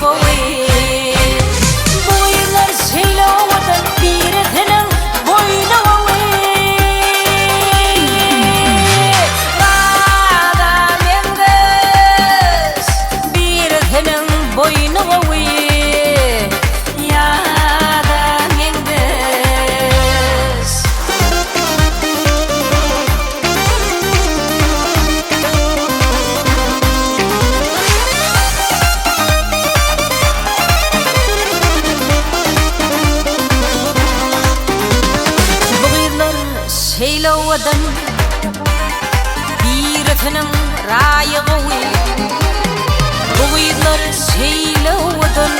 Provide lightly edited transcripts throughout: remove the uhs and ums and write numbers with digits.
boy. Boylar şeyle ovadan bir etenin boynu boy. Adam yengiz bir etenin boynu boy. Şeylovadan bir efendim rayı boy. Boylar şeylovadan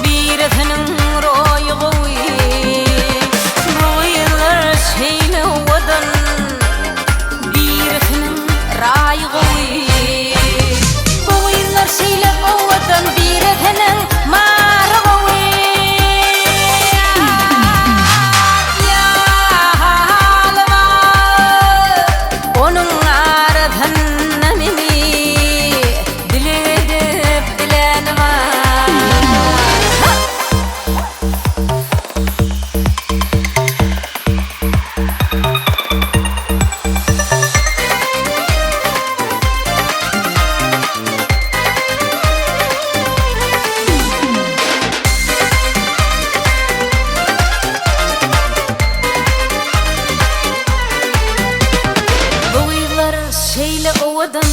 bir efendim rayı boy. Boylar şeylovadan bir efendim rayı boy. Boylar şeylovadan bir efendim marı boy. Şeyle ovadan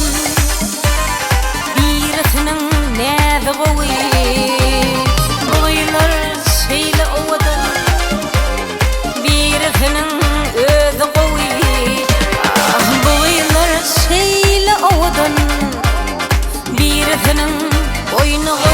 bir efendim nerede boy. Boylar şeyle ovadan bir efendim öde boy. Boylar şeyle ovadan bir efendim boynu boy.